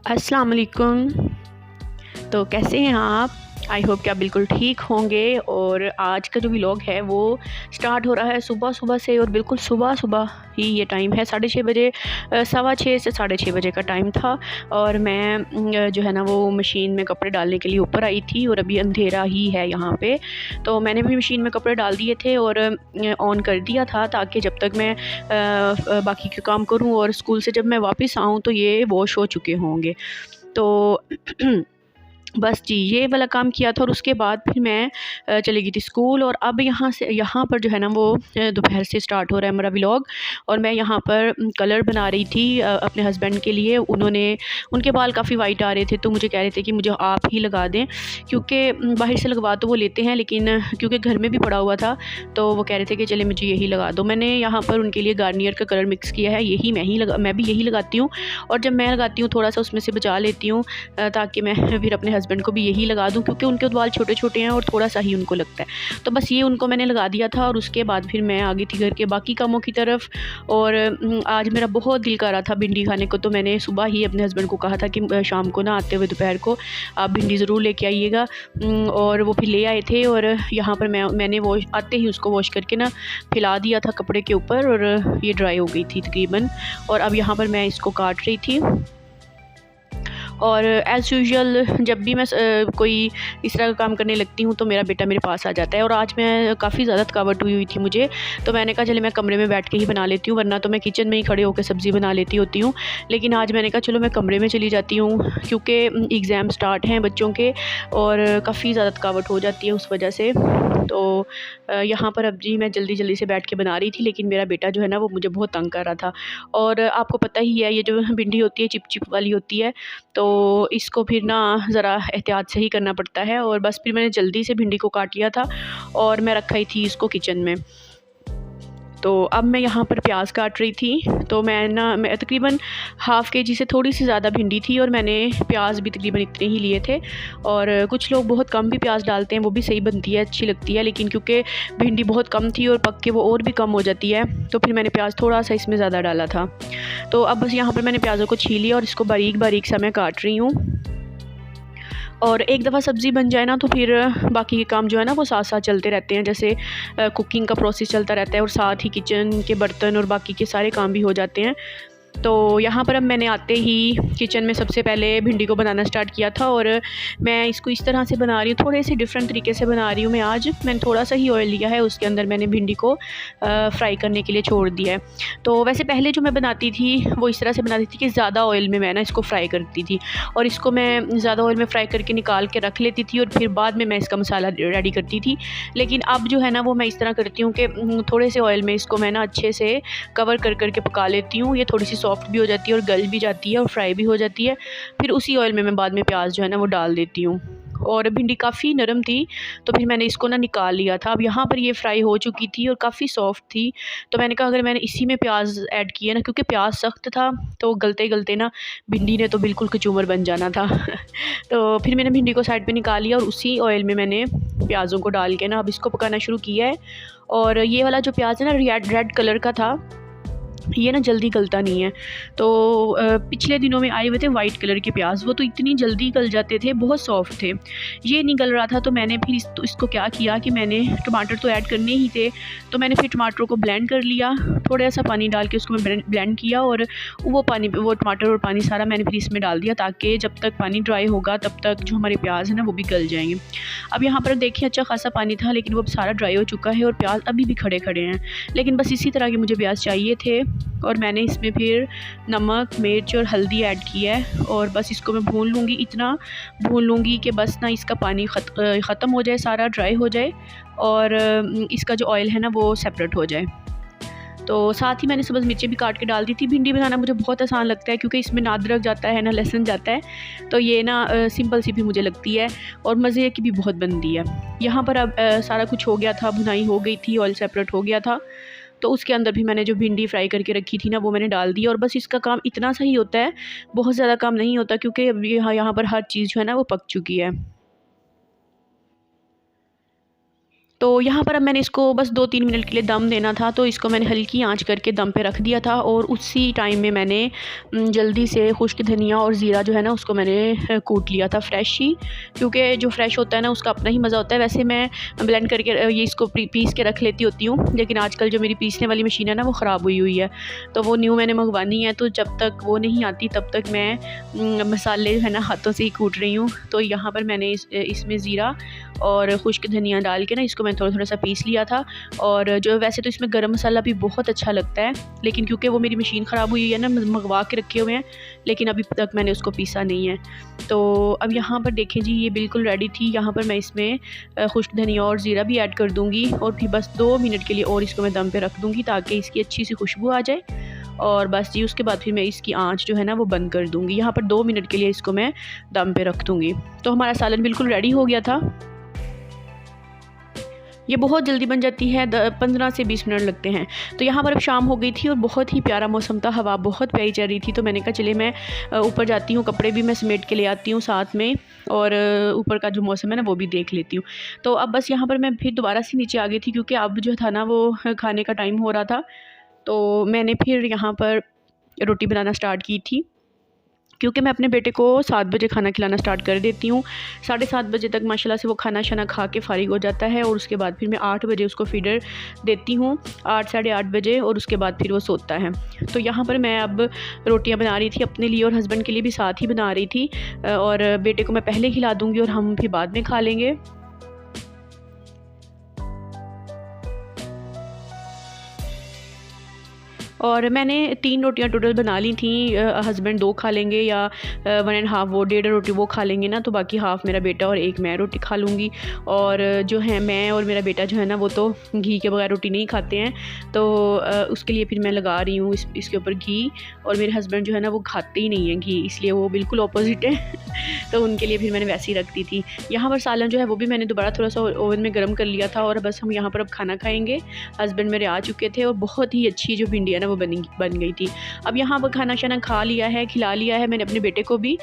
अस्सलाम वालेकुम। तो कैसे हैं आप? आई होप कि आप बिल्कुल ठीक होंगे। और आज का जो व्लॉग है वो स्टार्ट हो रहा है सुबह-सुबह से, और बिल्कुल सुबह-सुबह ही ये टाइम है 6:30 बजे, सवा 6 से 6:30 बजे का टाइम था। और मैं जो है ना वो मशीन में कपड़े डालने के लिए ऊपर आई थी, और अभी अंधेरा ही है यहाँ पे। तो मैंने भी मशीन में कपड़े डाल दिए थे और ऑन कर दिया था, ताकि जब तक मैं बाकी के काम करूँ और स्कूल से जब मैं वापस आऊँ तो ये वॉश हो चुके होंगे। तो बस जी, ये वाला काम किया था, और उसके बाद फिर मैं चली गई थी स्कूल। और अब यहाँ पर जो है ना वो दोपहर से स्टार्ट हो रहा है मेरा व्लॉग। और मैं यहाँ पर कलर बना रही थी अपने हस्बैंड के लिए। उनके बाल काफ़ी वाइट आ रहे थे, तो मुझे कह रहे थे कि मुझे आप ही लगा दें, क्योंकि बाहर से लगवा तो वो लेते हैं, लेकिन क्योंकि घर में भी पड़ा हुआ था तो वो कह रहे थे कि चले मुझे यही लगा दो। मैंने यहाँ पर उनके लिए गार्नियर का कलर मिक्स किया है, मैं भी यही लगाती हूँ। और जब मैं लगाती हूँ थोड़ा सा उसमें से बचा लेती हूँ, ताकि मैं फिर अपने हस्बैंड को भी यही लगा दूं, क्योंकि उनके बाल छोटे-छोटे हैं और थोड़ा सा ही उनको लगता है। तो बस ये उनको मैंने लगा दिया था, और उसके बाद फिर मैं आ गई थी घर के बाकी कामों की तरफ। और आज मेरा बहुत दिल कर रहा था भिंडी खाने को, तो मैंने सुबह ही अपने हस्बैंड को कहा था कि शाम को ना आते हुए दोपहर को आप भिंडी ज़रूर लेके आइएगा। और वो फिर ले आए थे, और यहाँ पर मैंने वॉश आते ही उसको वॉश करके ना फैला दिया था कपड़े के ऊपर, और ये ड्राई हो गई थी तकरीबन। और अब यहाँ पर मैं इसको काट रही थी। और एज़ यूजुअल जब भी मैं कोई इस तरह का काम करने लगती हूँ तो मेरा बेटा मेरे पास आ जाता है। और आज मैं काफ़ी ज़्यादा थकावट हुई थी मुझे, तो मैंने कहा चले मैं कमरे में बैठ के ही बना लेती हूँ, वरना तो मैं किचन में ही खड़े होकर सब्ज़ी बना लेती होती हूँ। लेकिन आज मैंने कहा चलो मैं कमरे में चली जाती हूँ, क्योंकि एग्ज़ाम स्टार्ट हैं बच्चों के, और काफ़ी ज़्यादा थकावट हो जाती है उस वजह से। तो यहाँ पर अब जी मैं जल्दी से बैठ के बना रही थी, लेकिन मेरा बेटा जो है ना वो मुझे बहुत तंग कर रहा था। और आपको पता ही है, ये जो भिंडी होती है चिप वाली होती है, तो इसको फिर ना ज़रा एहतियात से ही करना पड़ता है। और बस फिर मैंने जल्दी से भिंडी को काट लिया था, और मैं रखा ही थी इसको किचन में। तो अब मैं यहाँ पर प्याज काट रही थी। तो मैं तकरीबन हाफ़ केजी से थोड़ी सी ज़्यादा भिंडी थी, और मैंने प्याज भी तकरीबन इतने ही लिए थे। और कुछ लोग बहुत कम भी प्याज डालते हैं, वो भी सही बनती है, अच्छी लगती है। लेकिन क्योंकि भिंडी बहुत कम थी और पक के वो और भी कम हो जाती है, तो फिर मैंने प्याज थोड़ा सा इसमें ज़्यादा डाला था। तो अब बस यहाँ पर मैंने प्याज़ों को छील लिया, और इसको बारीक सा मैं काट रही हूँ। और एक दफ़ा सब्ज़ी बन जाए ना तो फिर बाकी के काम जो है ना वो साथ-साथ चलते रहते हैं। जैसे कुकिंग का प्रोसेस चलता रहता है, और साथ ही किचन के बर्तन और बाकी के सारे काम भी हो जाते हैं। तो यहाँ पर अब मैंने आते ही किचन में सबसे पहले भिंडी को बनाना स्टार्ट किया था, और मैं इसको इस तरह से बना रही हूँ, थोड़े से डिफरेंट तरीके से बना रही हूँ मैं आज। मैंने थोड़ा सा ही ऑयल लिया है, उसके अंदर मैंने भिंडी को फ्राई करने के लिए छोड़ दिया है। तो वैसे पहले जो मैं बनाती थी वो इस तरह से बनाती थी कि ज़्यादा ऑयल में मैं ना इसको फ्राई करती थी, और इसको मैं ज़्यादा ऑयल में फ्राई करके निकाल के रख लेती थी, और फिर बाद में मैं इसका मसाला रेडी करती थी। लेकिन अब जो है ना वो मैं इस तरह करती हूँ कि थोड़े से ऑयल में इसको मैं ना अच्छे से कवर कर के पका लेती हूँ। ये थोड़ी सी सॉफ्ट भी हो जाती है, और गल भी जाती है, और फ्राई भी हो जाती है। फिर उसी ऑयल में मैं बाद में प्याज जो है ना वो डाल देती हूँ। और भिंडी काफ़ी नरम थी, तो फिर मैंने इसको ना निकाल लिया था। अब यहाँ पर ये फ्राई हो चुकी थी और काफ़ी सॉफ्ट थी, तो मैंने कहा अगर मैंने इसी में प्याज ऐड किया ना, क्योंकि प्याज सख्त था, तो गलते ना भिंडी ने तो बिल्कुल कचूमर बन जाना था। तो फिर मैंने भिंडी को साइड पे निकाल लिया, और उसी ऑयल में मैंने प्याज़ों को डाल के ना अब इसको पकाना शुरू किया है। और ये वाला जो प्याज है ना रेड कलर का था, ये ना जल्दी गलता नहीं है। तो पिछले दिनों में आए हुए थे वाइट कलर के प्याज, वो तो इतनी जल्दी गल जाते थे, बहुत सॉफ्ट थे। ये नहीं गल रहा था, तो मैंने फिर इसको क्या किया कि मैंने टमाटर तो ऐड करने ही थे, तो मैंने फिर टमाटरों को ब्लेंड कर लिया, थोड़ा सा पानी डाल के उसको मैं ब्लेंड किया, और वो टमाटर और पानी सारा मैंने फिर इसमें डाल दिया, ताकि जब तक पानी ड्राई होगा तब तक जो हमारे प्याज है ना वो भी गल जाएंगे। अब यहाँ पर देखिए अच्छा खासा पानी था, लेकिन वो अब सारा ड्राई हो चुका है, और प्याज अभी भी खड़े हैं। लेकिन बस इसी तरह के मुझे प्याज चाहिए थे। और मैंने इसमें फिर नमक, मिर्च और हल्दी ऐड की है, और बस इसको मैं भून लूँगी, इतना भून लूँगी कि बस ना इसका पानी ख़त्म हो जाए, सारा ड्राई हो जाए, और इसका जो ऑयल है ना वो सेपरेट हो जाए। तो साथ ही मैंने सब्ज़ मिर्चें भी काट के डाल दी थी। भिंडी बनाना मुझे बहुत आसान लगता है, क्योंकि इसमें ना अदरक जाता है ना लहसुन जाता है, तो ये ना सिंपल सी भी मुझे लगती है, और मज़े की भी बहुत बनती है। यहाँ पर अब सारा कुछ हो गया था, भुनाई हो गई थी, ऑयल सेपरेट हो गया था, तो उसके अंदर भी मैंने जो भिंडी फ्राई करके रखी थी ना वो मैंने डाल दी। और बस इसका काम इतना सा ही होता है, बहुत ज़्यादा काम नहीं होता, क्योंकि अब यहाँ पर हर चीज़ जो है ना वो पक चुकी है। तो यहाँ पर अब मैंने इसको बस 2-3 मिनट के लिए दम देना था, तो इसको मैंने हल्की आंच करके दम पे रख दिया था। और उसी टाइम में मैंने जल्दी से खुश्क धनिया और ज़ीरा जो है ना उसको मैंने कूट लिया था फ्रेश ही, क्योंकि जो फ्रेश होता है ना उसका अपना ही मज़ा होता है। वैसे मैं ब्लेंड करके ये इसको पीस के रख लेती होती हूँ, लेकिन आजकल जो मेरी पीसने वाली मशीन है ना वो ख़राब हुई हुई है, तो वो न्यू मैंने मंगवानी है। तो जब तक वो नहीं आती तब तक मैं मसाले है ना हाथों से ही कूट रही हूँ। तो यहाँ पर मैंने इसमें ज़ीरा और खुश्क धनिया डाल के ना इसको मैं थोड़ा थोड़ा सा पीस लिया था। और जो वैसे तो इसमें गरम मसाला भी बहुत अच्छा लगता है, लेकिन क्योंकि वो मेरी मशीन ख़राब हुई है ना, मंगवा के रखे हुए हैं, लेकिन अभी तक मैंने उसको पीसा नहीं है। तो अब यहाँ पर देखें जी, ये बिल्कुल रेडी थी। यहाँ पर मैं इसमें खुश्क धनिया और ज़ीरा भी ऐड कर दूँगी और फिर बस 2 मिनट के लिए और इसको मैं दम पे रख दूँगी ताकि इसकी अच्छी सी खुशबू आ जाए। और बस जी उसके बाद फिर मैं इसकी आंच जो है ना वो बंद कर दूँगी। यहाँ पर 2 मिनट के लिए इसको मैं दम पे रख दूँगी। तो हमारा सालन बिल्कुल रेडी हो गया था। ये बहुत जल्दी बन जाती है, 15 से 20 मिनट लगते हैं। तो यहाँ पर अब शाम हो गई थी और बहुत ही प्यारा मौसम था, हवा बहुत प्यारी चल रही थी। तो मैंने कहा चले मैं ऊपर जाती हूँ, कपड़े भी मैं समेट के ले आती हूँ साथ में, और ऊपर का जो मौसम है ना वो भी देख लेती हूँ। तो अब बस यहाँ पर मैं फिर दोबारा से नीचे आ गई थी, क्योंकि अब जो था ना वो खाने का टाइम हो रहा था। तो मैंने फिर यहाँ पर रोटी बनाना स्टार्ट की थी, क्योंकि मैं अपने बेटे को 7 बजे खाना खिलाना स्टार्ट कर देती हूँ। 7:30 बजे तक माशाल्लाह से वो खाना शाना खा के फ़ारिग हो जाता है, और उसके बाद फिर मैं 8 बजे उसको फीडर देती हूँ, 8 साढ़े 8 बजे, और उसके बाद फिर वो सोता है। तो यहाँ पर मैं अब रोटियाँ बना रही थी अपने लिए, और हस्बैंड के लिए भी साथ ही बना रही थी। और बेटे को मैं पहले खिला दूँगी और हम फिर बाद में खा लेंगे। और मैंने 3 रोटियां टोटल बना ली थी। हस्बैंड 2 खा लेंगे, या 1.5 वो 1.5 रोटी वो खा लेंगे ना, तो बाकी हाफ़ मेरा बेटा और 1 मैं रोटी खा लूँगी। और जो है मैं और मेरा बेटा जो है ना वो तो घी के बगैर रोटी नहीं खाते हैं, तो उसके लिए फिर मैं लगा रही हूँ इसके ऊपर घी। और मेरे हस्बैंड जो है ना वो खाते ही नहीं हैं घी, इसलिए वो बिल्कुल अपोजिट है तो उनके लिए फिर मैंने वैसे ही रख दी थी। यहाँ पर सालन जो है वो भी मैंने दोबारा थोड़ा सा ओवन में गर्म कर लिया था, और बस हम यहाँ पर अब खाना खाएँगे। हस्बैंड मेरे आ चुके थे और बहुत ही अच्छी जो भिंडी है ना वो बन गई थी। अब यहाँ पर खाना शाना खा लिया है, खिला लिया है मैंने अपने बेटे को भी।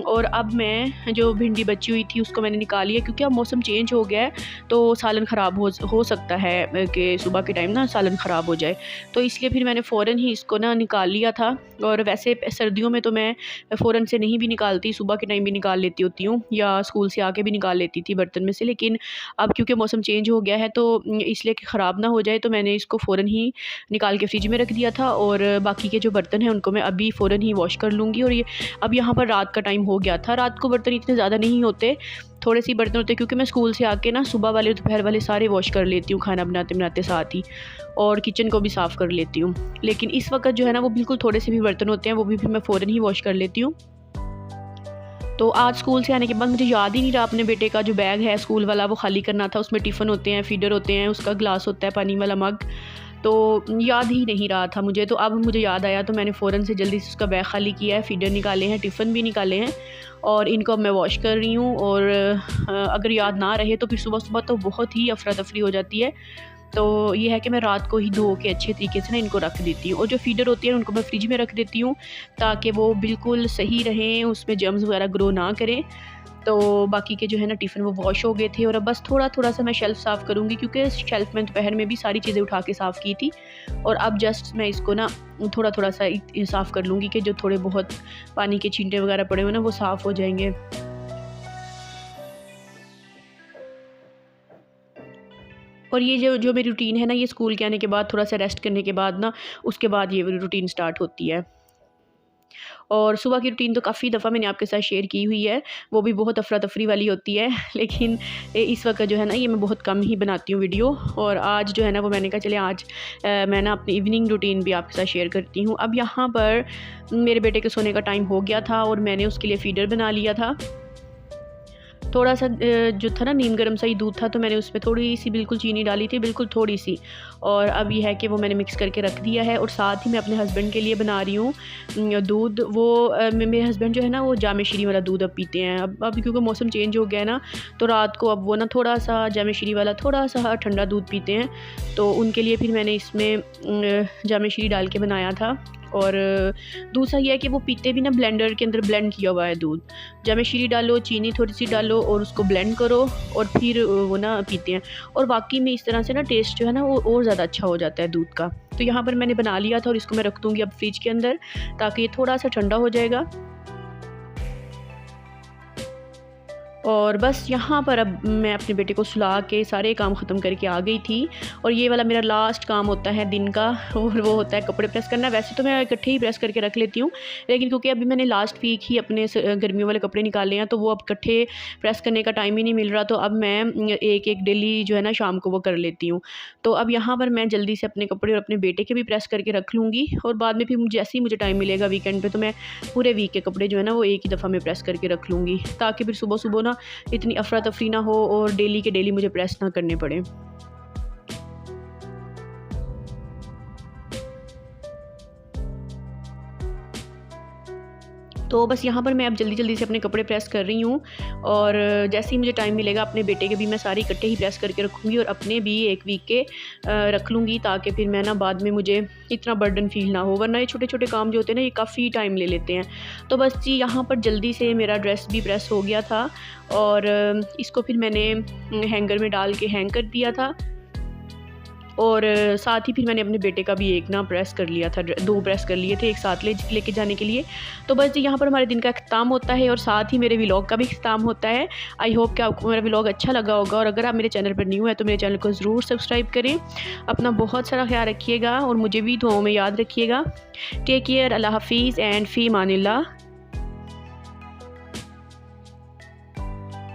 और अब मैं जो भिंडी बची हुई थी उसको मैंने निकाल लिया, क्योंकि अब मौसम चेंज हो गया है तो सालन ख़राब हो सकता है कि सुबह के टाइम ना सालन ख़राब हो जाए, तो इसलिए फिर मैंने फ़ौरन ही इसको ना निकाल लिया था। और वैसे सर्दियों में तो मैं फ़ौरन से नहीं भी निकालती, सुबह के टाइम भी निकाल लेती होती हूँ, या स्कूल से आके भी निकाल लेती थी बर्तन में से, लेकिन अब क्योंकि मौसम चेंज हो गया है तो इसलिए कि ख़राब ना हो जाए, तो मैंने इसको फ़ौरन ही निकाल के फ्रिज में रख दिया था। और बाकी के जो बर्तन हैं उनको मैं अभी फ़ौरन ही वॉश कर लूँगी। और ये अब यहाँ पर रात का टाइम हो गया था, रात को बर्तन इतने ज़्यादा नहीं होते, थोड़े से बर्तन होते हैं, क्योंकि मैं स्कूल से आके ना सुबह वाले दोपहर वाले सारे वॉश कर लेती हूँ खाना बनाते बनाते साथ ही, और किचन को भी साफ़ कर लेती हूँ। लेकिन इस वक्त जो है ना वो बिल्कुल थोड़े से भी बर्तन होते हैं, वो भी फिर मैं फ़ौरन ही वॉश कर लेती हूँ। तो आज स्कूल से आने के बाद मुझे याद ही नहीं रहा, अपने बेटे का जो बैग है स्कूल वाला वो खाली करना था, उसमें टिफ़िन होते हैं, फीडर होते हैं, उसका ग्लास होता है पानी वाला मग, तो याद ही नहीं रहा था मुझे। तो अब मुझे याद आया, तो मैंने फ़ौरन से जल्दी से उसका बैग खाली किया है, फीडर निकाले हैं, टिफ़िन भी निकाले हैं, और इनको अब मैं वॉश कर रही हूँ। और अगर याद ना रहे तो फिर सुबह सुबह तो बहुत ही अफरा तफरी हो जाती है। तो ये है कि मैं रात को ही धो के अच्छे तरीके से ना इनको रख देती हूँ, और जो फीडर होती है उनको मैं फ्रिज में रख देती हूँ ताकि वो बिल्कुल सही रहें, उसमें जर्म्स वगैरह ग्रो ना करें। तो बाकी के जो है ना टिफ़िन वो वॉश हो गए थे, और अब बस थोड़ा थोड़ा सा मैं शेल्फ़ साफ़ करूँगी, क्योंकि शेल्फ़ में दोपहर में भी सारी चीज़ें उठा के साफ़ की थी, और अब जस्ट मैं इसको ना थोड़ा थोड़ा सा साफ़ कर लूँगी कि जो थोड़े बहुत पानी के छींटे वगैरह पड़े हुए ना वो साफ़ हो जाएंगे। और ये जो मेरी रूटीन है ना, ये स्कूल के आने के बाद थोड़ा सा रेस्ट करने के बाद ना, उसके बाद ये रूटीन स्टार्ट होती है। और सुबह की रूटीन तो काफ़ी दफ़ा मैंने आपके साथ शेयर की हुई है, वो भी बहुत अफरा तफरी वाली होती है लेकिन इस वक्त जो है ना ये मैं बहुत कम ही बनाती हूँ वीडियो। और आज जो है ना वो मैंने कहा चले आज मैं ना अपनी इवनिंग रूटीन भी आपके साथ शेयर करती हूँ। अब यहाँ पर मेरे बेटे के सोने का टाइम हो गया था, और मैंने उसके लिए फ़ीडर बना लिया था। थोड़ा सा जो था ना नीम गर्म सा ही दूध था, तो मैंने उसमें थोड़ी सी बिल्कुल चीनी डाली थी, बिल्कुल थोड़ी सी। और अब ये है कि वो मैंने मिक्स करके रख दिया है। और साथ ही मैं अपने हस्बैंड के लिए बना रही हूँ दूध। वो मेरे हस्बैंड जो है ना वो जामे शीरी वाला दूध अब पीते हैं। अब क्योंकि मौसम चेंज हो गया है ना, तो रात को अब वो ना थोड़ा सा जामे शीरी वाला थोड़ा सा ठंडा दूध पीते हैं, तो उनके लिए फिर मैंने इसमें जामे शीरी डाल के बनाया था। और दूसरा ये है कि वो पीते भी ना ब्लेंडर के अंदर ब्लेंड किया हुआ है दूध। जावित्री डालो, चीनी थोड़ी सी डालो और उसको ब्लेंड करो और फिर वो ना पीते हैं। और वाकई में इस तरह से ना टेस्ट जो है ना वो और ज़्यादा अच्छा हो जाता है दूध का। तो यहाँ पर मैंने बना लिया था और इसको मैं रख दूँगी अब फ्रिज के अंदर, ताकि ये थोड़ा सा ठंडा हो जाएगा। और बस यहाँ पर अब मैं अपने बेटे को सुला के सारे काम ख़त्म करके आ गई थी। और ये वाला मेरा लास्ट काम होता है दिन का, और वो होता है कपड़े प्रेस करना। वैसे तो मैं इकट्ठे ही प्रेस करके रख लेती हूँ, लेकिन क्योंकि अभी मैंने लास्ट वीक ही अपने गर्मियों वाले कपड़े निकाले हैं, तो वो अब इकट्ठे प्रेस करने का टाइम ही नहीं मिल रहा। तो अब मैं एक एक डेली जो है ना शाम को वो कर लेती हूँ। तो अब यहाँ पर मैं जल्दी से अपने कपड़े और अपने बेटे के भी प्रेस करके रख लूँगी, और बाद में फिर जैसे ही मुझे टाइम मिलेगा वीकेंड पर, तो मैं पूरे वीक के कपड़े जो है ना वो एक ही दफ़ा में प्रेस करके रख लूँगी, ताकि फिर सुबह सुबह ना इतनी अफरा तफरी ना हो और डेली के डेली मुझे प्रेस ना करने पड़े। तो बस यहाँ पर मैं अब जल्दी जल्दी से अपने कपड़े प्रेस कर रही हूँ, और जैसे ही मुझे टाइम मिलेगा अपने बेटे के भी मैं सारे इकट्ठे ही प्रेस करके रखूँगी, और अपने भी एक वीक के रख लूँगी, ताकि फिर मैं ना बाद में मुझे इतना बर्डन फील ना हो। वरना ये छोटे छोटे काम जो होते हैं ना ये काफ़ी टाइम ले लेते हैं। तो बस जी यहाँ पर जल्दी से मेरा ड्रेस भी प्रेस हो गया था, और इसको फिर मैंने हैंगर में डाल के हैंग कर दिया था। और साथ ही फिर मैंने अपने बेटे का भी एक ना प्रेस कर लिया था, 2 प्रेस कर लिए थे एक साथ लेके जाने के लिए। तो बस जी यहाँ पर हमारे दिन का अख्ताम होता है, और साथ ही मेरे व्लॉग का भी अख्ताम होता है। आई होप कि आपको मेरा व्लॉग अच्छा लगा होगा, और अगर आप मेरे चैनल पर न्यू है तो मेरे चैनल को ज़रूर सब्सक्राइब करें। अपना बहुत सारा ख्याल रखिएगा और मुझे भी दुआओं में याद रखिएगा। टेक केयर, अल्लाह हाफिज़ एंड फ़ी अमानिल्लाह।